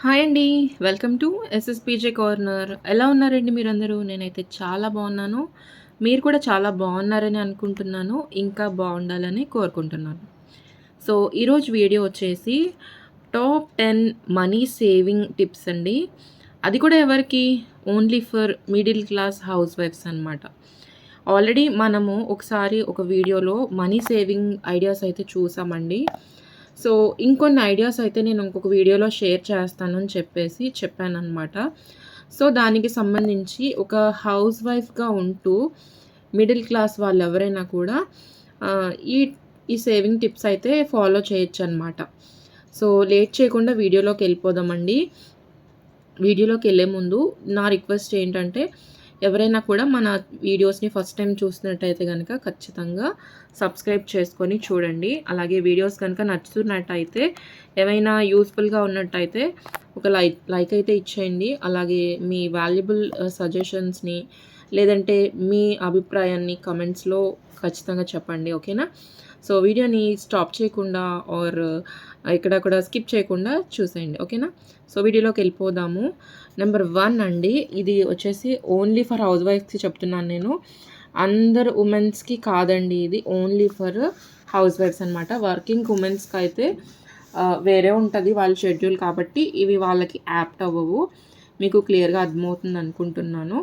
Hi అండి. Welcome to SSPJ corner. ఎలా ఉన్నారండి మీరందరూ? నేనైతే చాలా బాగున్నాను. మీరు కూడా చాలా బాగున్నారని అనుకుంటున్నాను. ఇంకా బాగుండాలని కోరుకుంటున్నాను. సో, ఈరోజు వీడియో వచ్చేసి టాప్ 10 మనీ సేవింగ్ టిప్స్ అండి. అది కూడా ఎవరికి? ఓన్లీ ఫర్ మిడిల్ క్లాస్ హౌస్ వైఫ్స్ అనమాట. ఆల్రెడీ మనము ఒకసారి ఒక వీడియోలో మనీ సేవింగ్ ఐడియాస్ అయితే చూసామండి. సో, ఇంకొన్ని ఐడియాస్ అయితే నేను ఇంకొక వీడియోలో షేర్ చేస్తానని చెప్పేసి చెప్పాననమాట. సో, దానికి సంబంధించి ఒక హౌస్ వైఫ్‌గా ఉంటూ మిడిల్ క్లాస్ వాళ్ళెవరైనా కూడా ఆహ్, ఈ ఈ సేవింగ్ టిప్స్ అయితే ఫాలో చేయొచ్చనమాట. సో, లేట్ చేయకుండా వీడియోలోకెళ్ళిపోదామండి. వీడియోలోకెళ్ళే ముందు నా రిక్వెస్ట్ ఏంటంటే, ఎవరైనా కూడా మన వీడియోస్‌ని ఫస్ట్ టైమ్ చూస్తున్నట్టయితే గనక ఖచ్చితంగా సబ్స్క్రైబ్ చేసుకొని చూడండి. అలాగే వీడియోస్ కనుక నచ్చుతున్నట్టయితే, ఏవైనా యూజ్‌ఫుల్‌గా ఉన్నట్టయితే ఒక లైక్ అయితే ఇచ్చేయండి. అలాగే మీ వాల్యుబుల్ సజెషన్స్‌ని లేదంటే మీ అభిప్రాయాన్ని కమెంట్స్‌లో ఖచ్చితంగా చెప్పండి. ఓకేనా? సో, వీడియోని స్టాప్ చేయకుండా ఆర్ ఇక్కడ కూడా స్కిప్ చేయకుండా చూసేయండి. ఓకేనా? సో, వీడియోలోకెళ్ళిపోదాము. నెంబర్ 1 అండి. ఇది వచ్చేసి ఓన్లీ ఫర్ హౌస్ వైఫ్స్‌కి చెప్తున్నాను నేను. అందరు వుమెన్స్‌కి కాదండి ఇది. ఓన్లీ ఫర్ హౌస్ వైఫ్స్ అనమాట. వర్కింగ్ వుమెన్స్‌కైతే వేరే ఉంటది వాళ్ళ షెడ్యూల్ కాబట్టి ఇవి వాళ్ళకి యాప్ట్ అవ్వవు. మీకు క్లియర్‌గా అర్థమవుతుంది అనుకుంటున్నాను.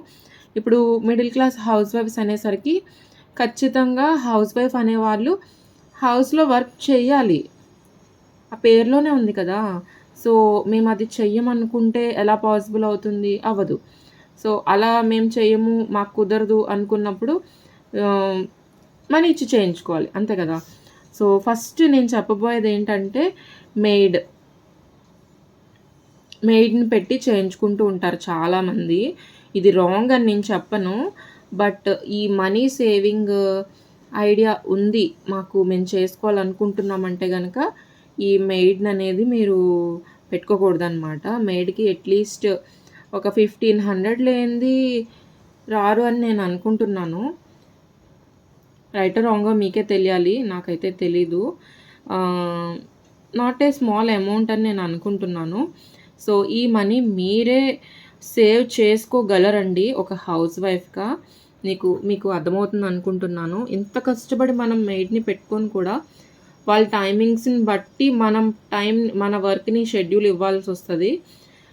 ఇప్పుడు మిడిల్ క్లాస్ హౌస్ వైఫ్స్ అనేసరికి ఖచ్చితంగా హౌస్ వైఫ్ అనేవాళ్ళు హౌస్‌లో వర్క్ చేయాలి. ఆ పేరులోనే ఉంది కదా! సో, మేమది చెయ్యమనుకుంటే ఎలా పాసిబుల్ అవుతుంది? అవ్వదు. సో, అలా మేము చెయ్యము, మాకు కుదరదు అనుకున్నప్పుడు ఆహ్, మనీ ఇచ్చి చేయించుకోవాలి. అంతే కదా! సో, ఫస్ట్ నేను చెప్పబోయేదేంటంటే మెయిడ్. మెయిడ్‌ని పెట్టి చేయించుకుంటూ ఉంటారు చాలామంది. ఇది రాంగ్ అని నేను చెప్పను. బట్ ఈ మనీ సేవింగ్ ఐడియా ఉంది. మేము చేసుకోవాలనుకుంటున్నామంటే గనక ఈ మెయిడ్‌ననేది మీరు పెట్టుకోకూడదనమాట. మెయిడ్‌కి అట్‌లీస్ట్ ఒక 1500 లేనిది రారు అని నేను అనుకుంటున్నాను. రైటో రాంగో మీకే తెలియాలి. నాకైతే తెలీదు. ఆహ్, నాట్ ఏ స్మాల్ అమౌంట్ అని నేను అనుకుంటున్నాను. సో, ఈ మనీ మీరే సేవ్ చేసుకోగలరండి ఒక హౌస్ వైఫ్‌గా. మీకు అర్థమవుతుంది అనుకుంటున్నాను. ఇంత కష్టపడి మనం మెయిడ్‌ని పెట్టుకొని కూడా వాళ్ళ టైమింగ్స్‌ని బట్టి మన వర్క్‌ని షెడ్యూల్ ఇవ్వాల్సొస్తది.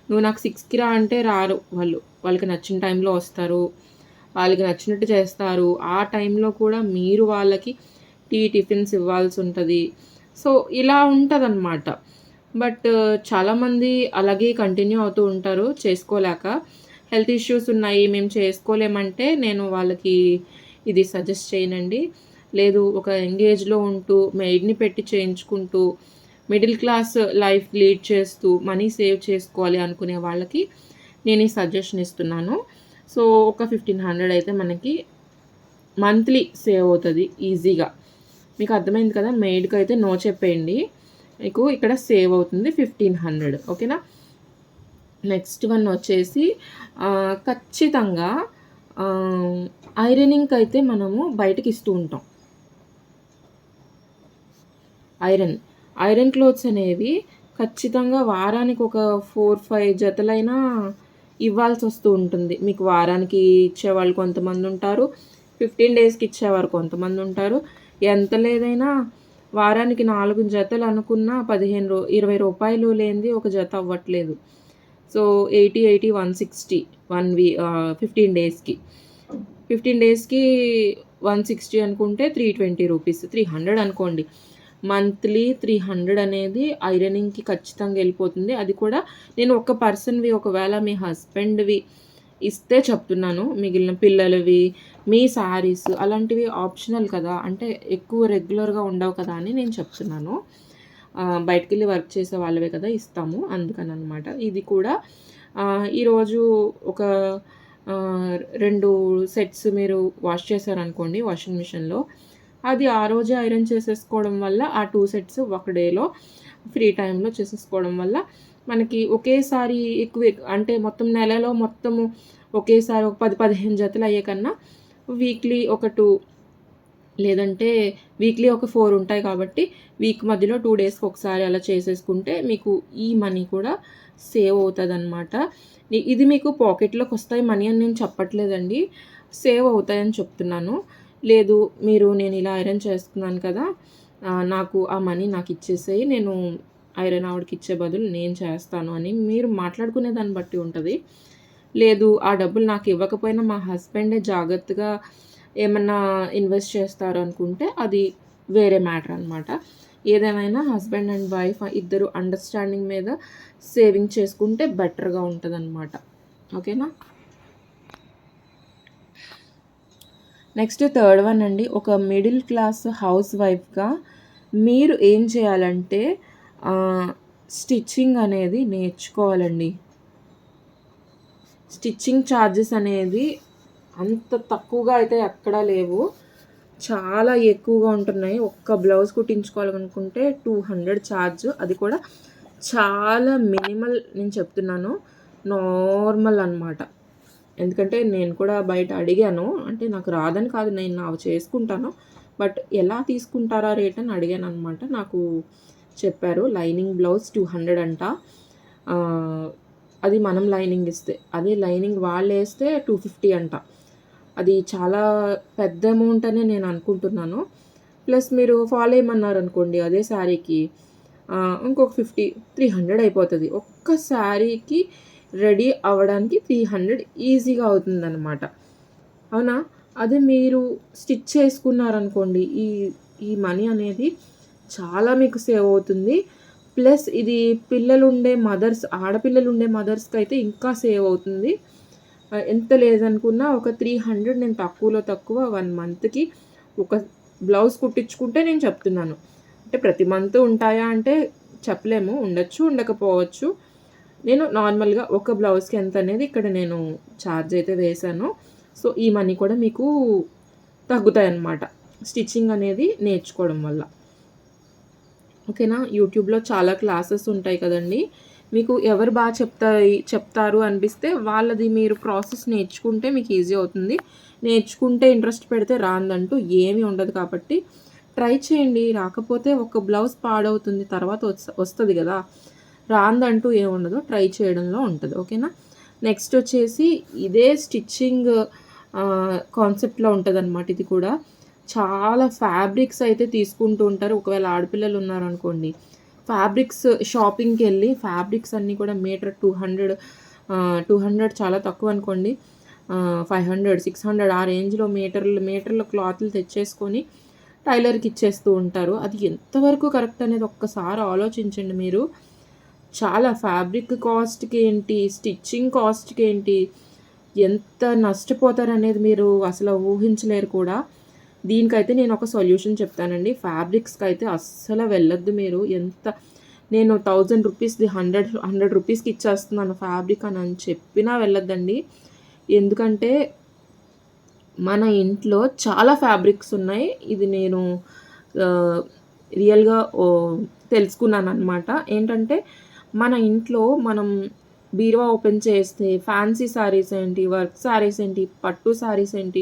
నువ్వు నాకు 6కి రా అంటే రారు వాళ్ళు. వాళ్ళకి నచ్చిన టైంలో వస్తారు. వాళ్ళకి నచ్చినట్టు చేస్తారు. ఆ టైంలో కూడా మీరు వాళ్ళకి టిఫిన్స్ ఇవ్వాల్సుంటది. సో, ఇలా ఉంటదనమాట. బట్ చాలామంది అలాగే కంటిన్యూ అవుతూ ఉంటారు చేసుకోలేక. హెల్త్ ఇష్యూస్ ఉన్నాయి, మేము చేసుకోలేమంటే నేను వాళ్ళకి ఇది సజెస్ట్ చేయనండి. లేదు ఒక యంగ్ ఏజ్‌లో ఉంటూ మెయిడ్‌ని పెట్టి చేయించుకుంటూ మిడిల్ క్లాస్ లైఫ్ లీడ్ చేస్తూ మనీ సేవ్ చేసుకోవాలి అనుకునే వాళ్ళకి నేను ఈ సజెషన్ ఇస్తున్నాను. సో, ఒక 1500 అయితే మనకి మంత్లీ సేవ్ అవుతది ఈజీగా. మీకు అర్థమైంది కదా! మెయిడ్‌కైతే నో చెప్పేయండి. మీకు ఇక్కడ సేవ్ అవుతుంది 1500 ఓకేనా? నెక్స్ట్ వన్ వచ్చేసి ఖచ్చితంగా ఆహ్, ఐరనింగ్‌కైతే మనము బయటకిస్తూ ఉంటాం. ఐరన్ క్లోత్స్ అనేవి ఖచ్చితంగా వారానికి ఒక 4, 5 జతలైనా ఇవ్వాల్సొస్తూ ఉంటుంది. మీకు వారానికి ఇచ్చేవాళ్ళు కొంతమందుంటారు. 15 డేస్‌కి ఇచ్చేవారు కొంతమందుంటారు. ఎంత లేదైనా వారానికి 4 జతలు అనుకున్నా 20 రూపాయలు లేనిది ఒక జత అవ్వట్లేదు. సో, 80, 80, 160 15 డేస్‌కి. 15 డేస్‌కి 160 అనుకుంటే 320 రూపీస్. 300 అనుకోండి. మంత్లీ 300 అనేది ఐరనింగ్‌కి ఖచ్చితంగా ఎళ్ళిపోతుంది. అది కూడా నేను ఒక పర్సన్‌వి ఒకవేళ మీ హస్బెండ్‌వి ఇస్తే చెప్తున్నాను. మిగిలిన పిల్లలవి, మీ శారీస్ అలాంటివి ఆప్షనల్ కదా! అంటే ఎక్కువ రెగ్యులర్‌గా ఉండవు కదా! అని నేను చెప్తున్నాను. బయటికెళ్ళి వర్క్ చేసే వాళ్ళవే కదా! ఇస్తాము. అందుకననమాట. ఇది కూడా ఈరోజు ఒక 2 సెట్స్ మీరు వాష్ చేశారనుకోండి వాషింగ్ మిషన్‌లో. అది ఆ రోజే ఐరన్ చేసేసుకోవడం వల్ల ఆ 2 సెట్స్ ఒక డేలో ఫ్రీ టైమ్‌లో చేసేసుకోవడం వల్ల మనకి ఒకేసారి అంటే మొత్తం నెలలో మొత్తము ఒకేసారి ఒక 10, 15 జతలు అయ్యే కన్నా వీక్లీ ఒక 2 లేదంటే వీక్లీ ఒక 4 ఉంటాయి కాబట్టి వీక్ మధ్యలో 2 డేస్‌కి ఒకసారి అలా చేసేసుకుంటే మీకు ఈ మనీ కూడా సేవ్ అవుతదనమాట. ఇది మీకు పాకెట్‌లోకొస్తాయి మనీ అని నేను చెప్పట్లేదండి. సేవ్ అవుతాయని చెప్తున్నాను. లేదు మీరు నేను ఇలా ఐరన్ చేస్తున్నాను కదా! నాకు ఆ మనీ నాకిచ్చేసేయి. నేను ఐరన్ ఆవిడకిచ్చే బదులు నేను చేస్తాను అని మీరు మాట్లాడుకునే దాన్ని బట్టి ఉంటది. లేదు ఆ డబ్బులు నాకివ్వకపోయినా మా హస్బెండే జాగ్రత్తగా ఏమన్నా ఇన్వెస్ట్ చేస్తారు అనుకుంటే అది వేరే మ్యాటర్ అనమాట. ఏదేమైనా హస్బెండ్ అండ్ వైఫ్ ఇద్దరు అండర్‌స్టాండింగ్ మీద సేవింగ్ చేసుకుంటే బెటర్‌గా ఉంటదనమాట. ఓకేనా? నెక్స్ట్ థర్డ్ వన్ అండి. ఒక మిడిల్ క్లాస్ హౌస్ వైఫ్‌గా మీరు ఏం చేయాలంటే స్టిచ్చింగ్ అనేది నేర్చుకోవాలండి. స్టిచ్చింగ్ ఛార్జెస్ అనేది అంత తక్కువగా అయితే ఎక్కడా లేవు. చాలా ఎక్కువగా ఉంటున్నాయి. ఒక్క బ్లౌజ్ కుట్టించుకోవాలనుకుంటే 200 ఛార్జ్. అది కూడా చాలా మినిమల్ నేను చెప్తున్నాను. నార్మల్ అనమాట. ఎందుకంటే నేను కూడా బయట అడిగాను. అంటే నాకు రాదని కాదు, నేను నావి చేసుకుంటాను. బట్ ఎలా తీసుకుంటారా రేట్ అని అడిగాననమాట. నాకు చెప్పారు లైనింగ్ బ్లౌజ్ 200 అంట. అది మనం లైనింగ్ ఇస్తే. అదే లైనింగ్ వాళ్ళేస్తే 250 అంట. అది చాలా పెద్ద అమౌంట్ అనే నేను అనుకుంటున్నాను. ప్లస్ మీరు ఫాలో అయ్యమన్నారనుకోండి అదే శారీకి ఇంకొక 50, 300 అయిపోతది. ఒక్క శారీకి రెడీ అవ్వడానికి 300 ఈజీగా అవుతుందనమాట. అవునా? అదే మీరు స్టిచ్ చేసుకున్నారనుకోండి ఈ ఈ మనీ అనేది చాలా మీకు సేవ్ అవుతుంది. ప్లస్ ఇది పిల్లలుండే మదర్స్, ఆడపిల్లలుండే మదర్స్‌కైతే ఇంకా సేవ్ అవుతుంది. ఎంత లేదనుకున్నా ఒక 300 నేను తక్కువలో తక్కువ 1 మంత్‌కి ఒక బ్లౌజ్ కుట్టించుకుంటే నేను చెప్తున్నాను. అంటే ప్రతి మంత్ ఉంటాయా అంటే చెప్పలేము. ఉండొచ్చు, ఉండకపోవచ్చు. నేను నార్మల్‌గా ఒక బ్లౌజ్‌కి ఎంతనేది ఇక్కడ నేను ఛార్జ్ అయితే వేశాను. సో, ఈ మనీ కూడా మీకు తగ్గుతాయన్నమాట. స్టిచ్చింగ్ అనేది నేర్చుకోవడం వల్ల. ఓకేనా? యూట్యూబ్‌లో చాలా క్లాసెస్ ఉంటాయి కదండీ! మీకు ఎవరు చెప్తారు అనిపిస్తే వాళ్ళది మీరు ప్రాసెస్ నేర్చుకుంటే మీకు ఈజీ అవుతుంది. నేర్చుకుంటే ఇంట్రెస్ట్ పెడితే రాందంటూ ఏమీ ఉండదు కాబట్టి ట్రై చేయండి. రాకపోతే ఒక బ్లౌజ్ పాడవుతుంది. తర్వాత వస్తది గదా! రాందంటూ ఏముండదు. ట్రై చేయడంలో ఉంటది. ఓకేనా? నెక్స్ట్ వచ్చేసి ఇదే స్టిచ్చింగ్ కాన్సెప్ట్‌లో ఉంటదనమాట ఇది కూడా. చాలా ఫ్యాబ్రిక్స్ అయితే తీసుకుంటూ ఉంటారు. ఒకవేళ ఆడపిల్లలు ఉన్నారనుకోండి, ఫ్యాబ్రిక్స్ షాపింగ్‌కెళ్ళి ఫ్యాబ్రిక్స్ అన్నీ కూడా మీటర్ 200 చాలా తక్కువనుకోండి. 500, 600 ఆ రేంజ్‌లో మీటర్ల క్లాతులు తెచ్చేసుకొని టైలర్‌కి ఇచ్చేస్తూ ఉంటారు. అది ఎంతవరకు కరెక్ట్ అనేది ఒక్కసారి ఆలోచించండి మీరు. చాలా ఫ్యాబ్రిక్ కాస్ట్‌కేంటి, స్టిచ్చింగ్ కాస్ట్‌కేంటి, ఎంత నష్టపోతారనేది మీరు అసలు ఊహించలేరు కూడా. దీనికైతే నేను ఒక సొల్యూషన్ చెప్తానండి. ఫ్యాబ్రిక్స్‌కైతే అస్సలు వెళ్ళొద్దు మీరు. నేను 1000 రూపీస్‌ది 100 రూపీస్‌కి ఇచ్చేస్తున్నాను ఫ్యాబ్రిక్ అని చెప్పినా వెళ్ళొద్దండి. ఎందుకంటే మన ఇంట్లో చాలా ఫ్యాబ్రిక్స్ ఉన్నాయి. ఇది నేను ఆహ్, రియల్‌గా తెలుసుకున్నాననమాట. ఏంటంటే మన ఇంట్లో మనం బీరువా ఓపెన్ చేస్తే ఫ్యాన్సీ శారీస్ ఏంటి, వర్క్ శారీస్ ఏంటి, పట్టు శారీస్ ఏంటి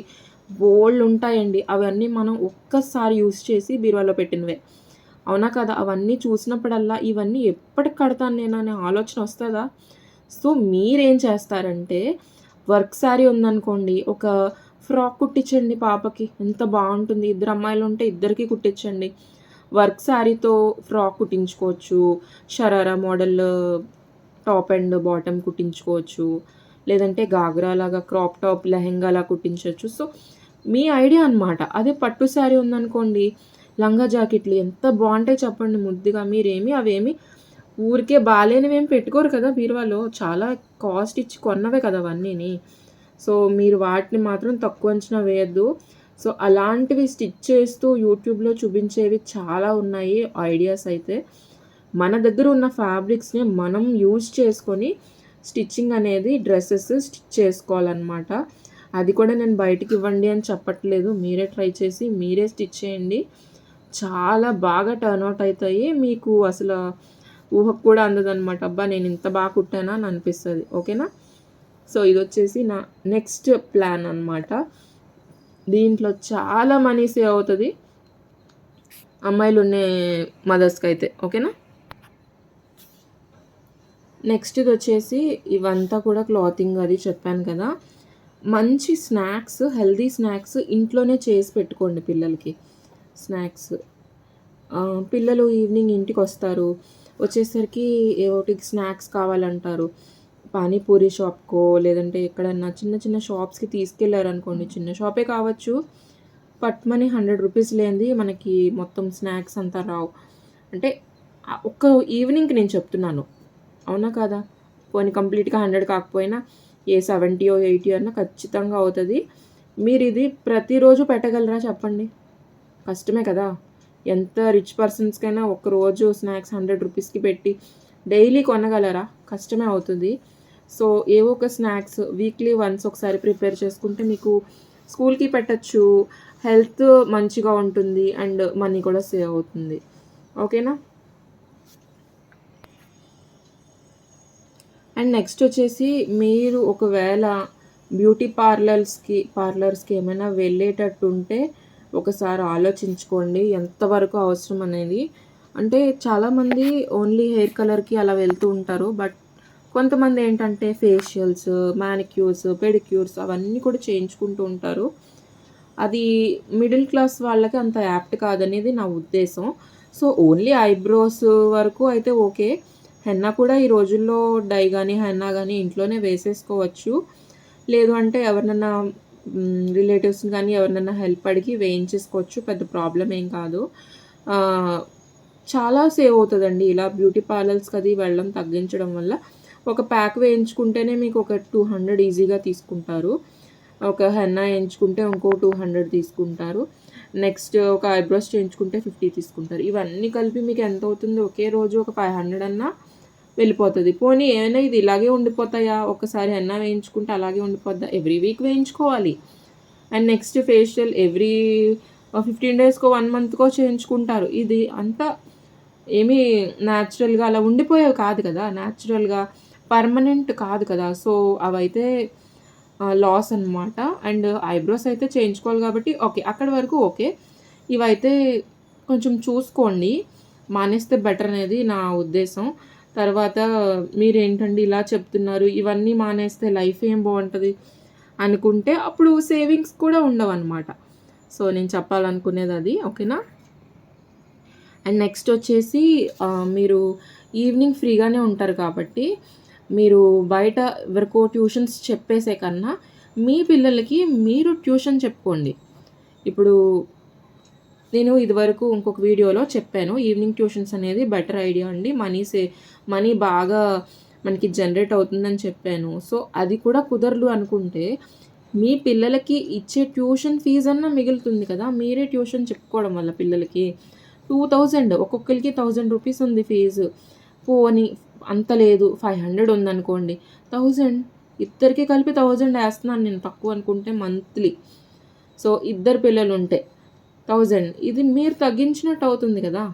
బోలెడుంటాయండి. అవన్నీ మనం ఒక్కసారి యూజ్ చేసి బీరువాలో పెట్టినవే. అవునా కదా! అవన్నీ చూసినప్పుడల్లా ఇవన్నీ ఎప్పటికి కడతాను నేను అనే ఆలోచన వస్తదా? సో, మీరేం చేస్తారంటే వర్క్ శారీ ఉందనుకోండి, ఒక ఫ్రాక్ కుట్టించండి పాపకి. ఎంత బావుంటుంది. ఇద్దరు అమ్మాయిలుంటే ఇద్దరికీ కుట్టించండి. వర్క్ శారీతో ఫ్రాక్ కుట్టించుకోవచ్చు. Sharara model top and bottom కుట్టించుకోవచ్చు. లేదంటే గాగ్రాలాగా క్రాప్ టాప్ లెహెంగాలా కుట్టించొచ్చు. సో, మీ ఐడియా అనమాట. అదే పట్టు శారీ ఉందనుకోండి, లంగా జాకెట్లు ఎంత బావుంటాయి చెప్పండి ముద్దుగా. అవేమి ఊరికే బాలేనివేమి పెట్టుకోరు కదా బీరువాలో. చాలా కాస్ట్ ఇచ్చి కొన్నవే కదా అవన్నీని. సో, మీరు వాటిని మాత్రం తక్కువ అంచనా వేయొద్దు. సో, అలాంటివి స్టిచ్ చేస్తూ యూట్యూబ్‌లో చూపించేవి చాలా ఉన్నాయి ఐడియాస్ అయితే. మన దగ్గర ఉన్న ఫ్యాబ్రిక్స్‌ని మనం యూజ్ చేసుకొని స్టిచ్చింగ్ అనేది డ్రెసెస్ స్టిచ్ చేసుకోవాలనమాట. అది కూడా నేను బయటికివ్వండి అని చెప్పట్లేదు. మీరే ట్రై చేసి మీరే స్టిచ్ చేయండి. చాలా బాగా టర్న్ ఔట్ అయితాయి. మీకు అసల ఊహకు కూడా అందదనమాట. అబ్బా! నేను ఇంత బాగా కుట్టానా అని అనిపిస్తది. ఓకేనా? సో, ఇదొచ్చేసి నా నెక్స్ట్ ప్లాన్ అనమాట. దీంట్లో చాలా మనీ సేవ్ అవుతుంది అమ్మాయిలు ఉండే మదర్స్కి అయితే. ఓకేనా. నెక్స్ట్ ఇది వచ్చేసి ఇవంతా కూడా క్లాతింగ్ అది చెప్పాను కదా. మంచి స్నాక్స్, హెల్దీ స్నాక్స్ ఇంట్లోనే చేసి పెట్టుకోండి పిల్లలకి. స్నాక్స్ పిల్లలు ఈవినింగ్ ఇంటికి వస్తారు, వచ్చేసరికి ఒకటి స్నాక్స్ కావాలంటారు. పానీపూరి షాప్‌కో లేదంటే ఎక్కడన్నా చిన్న చిన్న షాప్స్‌కి తీసుకెళ్లారనుకోండి, చిన్న షాపే కావచ్చు, పట్మని 100 రూపీస్ లేనిది మనకి మొత్తం స్నాక్స్ అంతా రావు. అంటే ఒక్క ఈవినింగ్‌కి నేను చెప్తున్నాను. అవునా కాదా? పోనీ కంప్లీట్‌గా 100 కాకపోయినా ఏ 70 80 అన్నా ఖచ్చితంగా అవుతది. మీరిది ప్రతిరోజు పెట్టగలరా చెప్పండి? కష్టమే కదా! ఎంత రిచ్ పర్సన్స్‌కైనా ఒక్కరోజు స్నాక్స్ 100 రూపీస్‌కి పెట్టి డైలీ కొనగలరా? కష్టమే అవుతుంది. సో, ఏవో ఒక స్నాక్స్ వీక్లీ వన్స్ ఒకసారి ప్రిపేర్ చేసుకుంటే మీకు స్కూల్‌కి పెట్టొచ్చు. హెల్త్ మంచిగా ఉంటుంది. అండ్ మనీ కూడా సేవ్ అవుతుంది. ఓకేనా? అండ్ నెక్స్ట్ వచ్చేసి మీరు ఒకవేళ బ్యూటీ పార్లర్స్‌కి ఏమైనా వెళ్ళేటట్టుంటే ఒకసారి ఆలోచించుకోండి ఎంతవరకు అవసరం అనేది. అంటే చాలామంది ఓన్లీ హెయిర్ కలర్‌కి అలా వెళ్తూ ఉంటారు. బట్ కొంతమంది ఏంటంటే ఫేషియల్స్, మానిక్యూర్స్, పెడిక్యూర్స్ అవన్నీ కూడా చేయించుకుంటూ ఉంటారు. అది మిడిల్ క్లాస్ వాళ్ళకి అంత యాప్ట్ కాదనేది నా ఉద్దేశం. సో, ఓన్లీ ఐబ్రోస్ వరకు అయితే ఓకే. హెన్నా కూడా ఈ రోజుల్లో డై గాని, హెన్నా గాని ఇంట్లోనే వేసేసుకోవచ్చు. లేదు అంటే ఎవరినన్నా రిలేటివ్స్‌ని గానీ ఎవరినన్నా హెల్ప్ అడిగి వేయించేసుకోవచ్చు. పెద్ద ప్రాబ్లమ్ ఏం కాదు. ఆహ్, చాలా సేవ్ అవుతదండి ఇలా బ్యూటీ పార్లర్స్‌కి అది వెళ్ళడం తగ్గించడం వల్ల. ఒక ప్యాక్ వేయించుకుంటేనే మీకు ఒక 200 ఈజీగా తీసుకుంటారు. ఒక హెన్నా ఏయించుకుంటే ఇంకో 200 తీసుకుంటారు. నెక్స్ట్ ఒక ఐబ్రోస్ చేయించుకుంటే 50 తీసుకుంటారు. ఇవన్నీ కలిపి మీకు ఎంతవుతుంది? ఒకే రోజు ఒక 500 అన్నా వెళ్ళిపోతది. పోనీ ఏమైనా ఇది ఇలాగే ఉండిపోతాయా? ఒక్కసారి హెన్నా వేయించుకుంటే అలాగే ఉండిపోద్దా? ఎవ్రీ వీక్ వేయించుకోవాలి. అండ్ నెక్స్ట్ ఫేషియల్ ఎవ్రీ 15 డేస్‌కో, 1 మంత్‌కో చేయించుకుంటారు. ఇది అంతా ఏమీ న్యాచురల్‌గా అలా ఉండిపోయేవి కాదు కదా! న్యాచురల్‌గా పర్మనెంట్ కాదు కదా! సో, అవైతే లాస్ అనమాట. అండ్ ఐబ్రోస్ అయితే చేయించుకోవాలి కాబట్టి ఓకే. అక్కడి వరకు ఓకే. ఇవైతే కొంచెం చూసుకోండి. మానేస్తే బెటర్ అనేది నా ఉద్దేశం. తర్వాత మీరేంటండి ఇలా చెప్తున్నారు, ఇవన్నీ మానేస్తే లైఫ్ ఏం బావుంటది అనుకుంటే అప్పుడు సేవింగ్స్ కూడా ఉండవనమాట. సో, నేను చెప్పాలనుకునేదది. ఓకేనా? అండ్ నెక్స్ట్ వచ్చేసి మీరు ఈవినింగ్ ఫ్రీగానే ఉంటారు కాబట్టి, మీరు బయట ఎవరికో ట్యూషన్స్ చెప్పేసే కన్నా, మీ పిల్లలకి మీరు ట్యూషన్ చెప్పుకోండి. ఇప్పుడు నేను ఇదివరకు ఇంకొక వీడియోలో చెప్పాను. ఈవినింగ్ ట్యూషన్స్ అనేది బెటర్ ఐడియా అండి. మనీ బాగా మనకి జనరేట్ అవుతుందని చెప్పాను. సో, అది కూడా కుదరదు అనుకుంటే, మీ పిల్లలకి ఇచ్చే ట్యూషన్ ఫీజన్నా మిగులుతుంది కదా! మీరే ట్యూషన్ చెప్పుకోవడం వల్ల పిల్లలకి 2000 ఒక్కొక్కళ్ళకి 1000 రూపీస్ ఉంది ఫీజు. పోనీ అంత లేదు 500 ఉందనుకోండి. 1000 ఇద్దరికి కలిపి 1000 ఏస్తున్నాను నేను తక్కువ అనుకుంటే మంత్లీ. సో, ఇద్దరు పిల్లలుంటే 1000 ఇది మీరు తగ్గించినట్టు అవుతుంది కదా!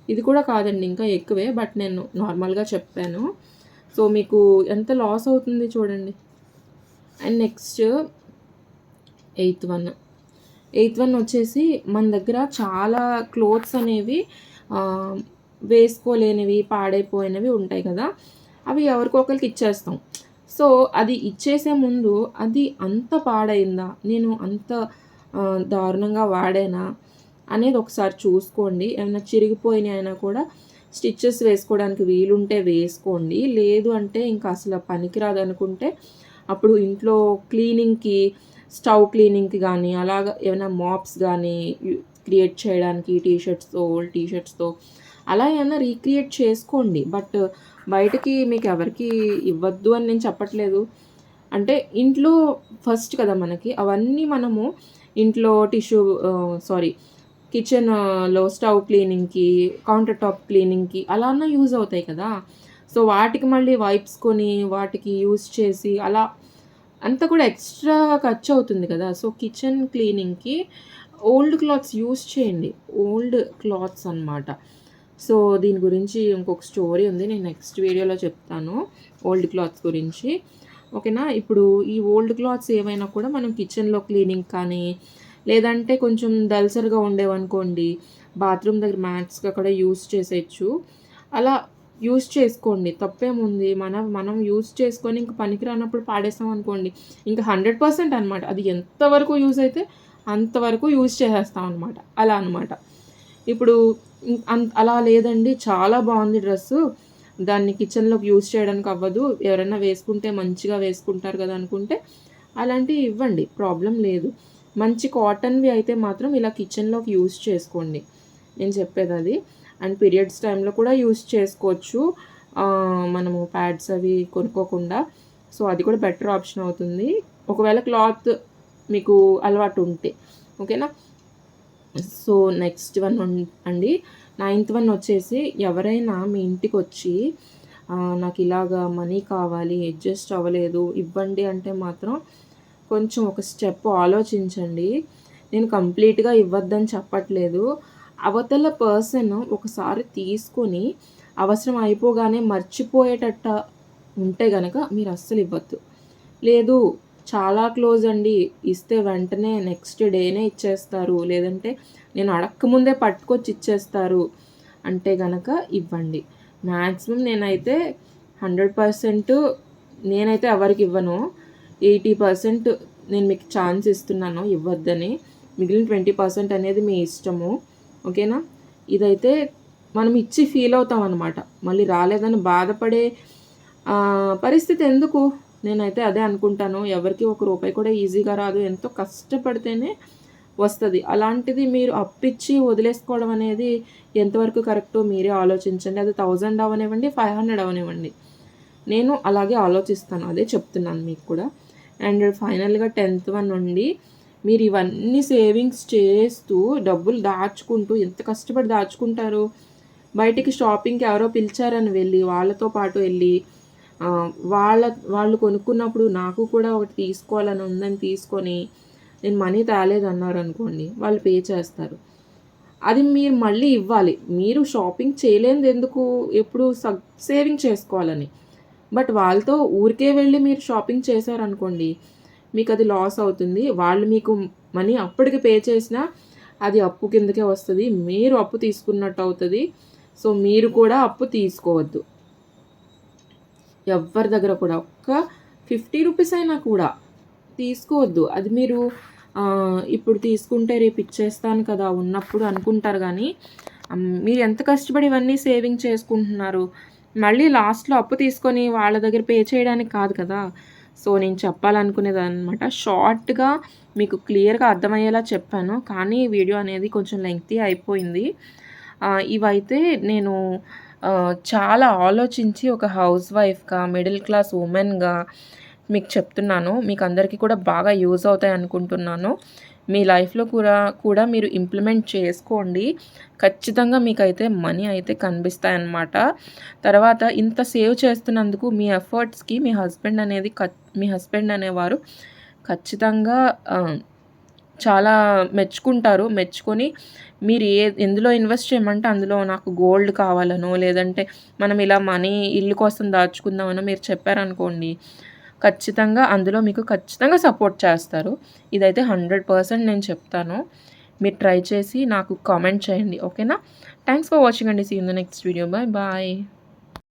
ఇది కూడా కాదండి ఇంకా ఎక్కువే. బట్ నేను నార్మల్‌గా చెప్పాను. సో, మీకు ఎంత లాస్ అవుతుంది చూడండి. And next eighth one. Eighth one వచ్చేసి మన దగ్గర చాలా క్లోత్స్ అనేవి ఆహ్, వేసుకోలేనివి, పాడైపోయినవి ఉంటాయి కదా! అవి ఎవరికో ఒకళ్ళకి ఇచ్చేస్తాం. సో, అది ఇచ్చేసే ముందు అది అంత పాడైందా? నేను అంత దారుణంగా వాడానా? అనేది ఒకసారి చూసుకోండి. ఏమైనా చిరిగిపోయినాయనా కూడా స్టిచెస్ వేసుకోవడానికి వీలుంటే వేసుకోండి. లేదు అంటే ఇంకా అసలు పనికిరాదనుకుంటే అప్పుడు ఇంట్లో క్లీనింగ్‌కి, స్టవ్ క్లీనింగ్‌కి గానీ, అలాగా ఏమైనా మాప్స్ గానీ క్రియేట్ చేయడానికి ఓల్డ్ టీ షర్ట్స్‌తో అలా ఏమన్నా రీక్రియేట్ చేసుకోండి. బట్ బయటకి మీకెవరికీ ఇవ్వద్దు అని నేను చెప్పట్లేదు. అంటే ఇంట్లో ఫస్ట్ కదా మనకి. అవన్నీ మనము ఇంట్లో కిచెన్‌లో స్టవ్ క్లీనింగ్‌కి, కౌంటర్ టాప్ క్లీనింగ్‌కి అలా అన్నా యూజ్ అవుతాయి కదా! సో, వాటికి మళ్ళీ వైప్స్ కొని, వాటికి యూజ్ చేసి అలా అంతా కూడా ఎక్స్‌ట్రా ఖర్చవుతుంది కదా! సో, కిచెన్ క్లీనింగ్‌కి ఓల్డ్ క్లాత్స్ యూజ్ చేయండి. ఓల్డ్ క్లాత్స్ అనమాట. సో, దీని గురించి ఇంకొక స్టోరీ ఉంది. నేను నెక్స్ట్ వీడియోలో చెప్తాను. ఓల్డ్ క్లాత్స్ గురించి. ఓకేనా? ఇప్పుడు ఈ ఓల్డ్ క్లాత్స్ ఏవైనా కూడా మనం కిచెన్‌లో క్లీనింగ్ కానీ, లేదంటే కొంచెం దళసరిగా ఉండేవనుకోండి, బాత్రూమ్ దగ్గర మ్యాట్స్‌గా కూడా యూజ్ చేసేయచ్చు. అలా యూజ్ చేసుకోండి. తప్పేముంది? మనం యూజ్ చేసుకొని ఇంక పనికి రానప్పుడు పాడేసామనుకోండి, ఇంక 100% అనమాట. అది ఎంతవరకు యూజ్ అయితే అంతవరకు యూజ్ చేసేస్తాం అనమాట. అలా అనమాట. ఇప్పుడు అలా లేదండి, చాలా బావుంది డ్రెస్సు, దాన్ని కిచెన్‌లోకి యూజ్ చేయడానికి అవ్వదు, ఎవరైనా వేసుకుంటే మంచిగా వేసుకుంటారు కదా అనుకుంటే, అలాంటివి ఇవ్వండి. ప్రాబ్లమ్ లేదు. మంచి కాటన్‌వి అయితే మాత్రం ఇలా కిచెన్‌లోకి యూజ్ చేసుకోండి. నేను చెప్పేదది. అండ్ పీరియడ్స్ టైంలో కూడా యూజ్ చేసుకోవచ్చు. మనము ప్యాడ్స్ అవి కొనుక్కోకుండా. సో, అది కూడా బెటర్ ఆప్షన్ అవుతుంది. ఒకవేళ క్లాత్ మీకు అలవాటు ఉంటే. ఓకేనా? సో, నెక్స్ట్ వన్ అండి. నైన్త్ వన్ వచ్చేసి, ఎవరైనా మీ ఇంటికొచ్చి నాకిలాగా మనీ కావాలి, అడ్జస్ట్ అవ్వలేదు, ఇవ్వండి అంటే మాత్రం కొంచెం ఒక స్టెప్ ఆలోచించండి. నేను కంప్లీట్‌గా ఇవ్వద్దని చెప్పట్లేదు. అవతల పర్సన్ ఒకసారి తీసుకొని అవసరం అయిపోగానే మర్చిపోయేటట్ట ఉంటే గనక మీరు అస్సలు ఇవ్వద్దు. లేదు, చాలా క్లోజ్ అండి, ఇస్తే వెంటనే నెక్స్ట్ డేనే ఇచ్చేస్తారు, లేదంటే నేను అడక్కముందే పట్టుకొచ్చి ఇచ్చేస్తారు అంటే గనక ఇవ్వండి. మ్యాక్సిమం నేనైతే 100% నేనైతే ఎవరికి ఇవ్వను. 80% నేను మీకు ఛాన్స్ ఇస్తున్నాను ఇవ్వద్దని. మిగిలిన 20% అనేది మీ ఇష్టము. ఓకేనా? ఇదైతే మనం ఇచ్చి ఫీల్ అవుతాం అనమాట. మళ్ళీ రాలేదని బాధపడే పరిస్థితి ఎందుకు? నేనైతే అదే అనుకుంటాను. ఎవరికీ ఒక రూపాయి కూడా ఈజీగా రాదు. ఎంతో కష్టపడితేనే వస్తది. అలాంటిది మీరు అప్పిచ్చి వదిలేసుకోవడం అనేది ఎంతవరకు కరెక్టో మీరే ఆలోచించండి. అది 1000 అవ్వనివ్వండి, 500 అవ్వనివ్వండి. నేను అలాగే ఆలోచిస్తాను. అదే చెప్తున్నాను మీకు కూడా. అండ్ ఫైనల్‌గా 10th వన్ నుండి మీరు ఇవన్నీ సేవింగ్స్ చేస్తూ, డబ్బులు దాచుకుంటూ ఎంత కష్టపడి దాచుకుంటారు? బయటికి షాపింగ్‌కి ఎవరో పిలిచారని వెళ్ళి, వాళ్ళతో పాటు వెళ్ళి వాళ్ళు కొనుక్కున్నప్పుడు నాకు కూడా ఒకటి తీసుకోవాలని ఉందని తీసుకొని, నేను మనీ తేలేదన్నారనుకోండి, వాళ్ళు పే చేస్తారు. అది మీరు మళ్ళీ ఇవ్వాలి. మీరు షాపింగ్ చేయలేనిదెందుకు? ఎప్పుడు సేవింగ్ చేసుకోవాలని. బట్ వాళ్ళతో ఊరికే వెళ్ళి మీరు షాపింగ్ చేశారనుకోండి, మీకది లాస్ అవుతుంది. వాళ్ళు మీకు మనీ అప్పటికి పే చేసినా అది అప్పు కిందకే వస్తది. మీరు అప్పు తీసుకున్నట్టు అవుతది. సో, మీరు కూడా అప్పు తీసుకోవద్దు. ఎవ్వరి దగ్గర కూడా ఒక్క 50 రూపీస్ అయినా కూడా తీసుకోవద్దు. అది మీరు ఇప్పుడు తీసుకుంటే రేపు ఇచ్చేస్తాను కదా ఉన్నప్పుడు అనుకుంటారు గానీ, మీరు ఎంత కష్టపడి ఇవన్నీ సేవింగ్ చేసుకుంటున్నారు. మళ్ళీ లాస్ట్‌లో అప్పు తీసుకొని వాళ్ళ దగ్గర పే చేయడానికి కాదు కదా! సో, నేను చెప్పాలనుకునేదనమాట. షార్ట్‌గా మీకు క్లియర్‌గా అర్థమయ్యేలా చెప్పాను. కానీ వీడియో అనేది కొంచెం లెంగ్తీ అయిపోయింది. ఇవైతే నేను చాలా ఆలోచించి ఒక హౌస్ వైఫ్‌గా, మిడిల్ క్లాస్ వుమెన్‌గా మీకు చెప్తున్నాను. మీకందరికీ కూడా బాగా యూజ్ అవుతాయి అనుకుంటున్నాను. మీ లైఫ్‌లో కూడా మీరు ఇంప్లిమెంట్ చేసుకోండి. ఖచ్చితంగా మీకైతే మనీ అయితే కనిపిస్తాయన్నమాట. తర్వాత ఇంత సేవ్ చేస్తున్నందుకు మీ ఎఫర్ట్స్‌కి మీ హస్బెండ్ అనేవారు ఖచ్చితంగా చాలా మెచ్చుకుంటారు. మెచ్చుకొని మీరు ఎందులో ఇన్వెస్ట్ చేయమంటే అందులో నాకు గోల్డ్ కావాలనో, లేదంటే మనం ఇలా మనీ ఇల్లు కోసం దాచుకుందామనో మీరు చెప్పారనుకోండి, ఖచ్చితంగా అందులో మీకు ఖచ్చితంగా సపోర్ట్ చేస్తారు. ఇదైతే 100% నేను చెప్తాను. మీరు ట్రై చేసి నాకు కామెంట్ చేయండి. ఓకేనా? థాంక్స్ ఫర్ వాచింగ్ అండి. See you in the next video. Bye.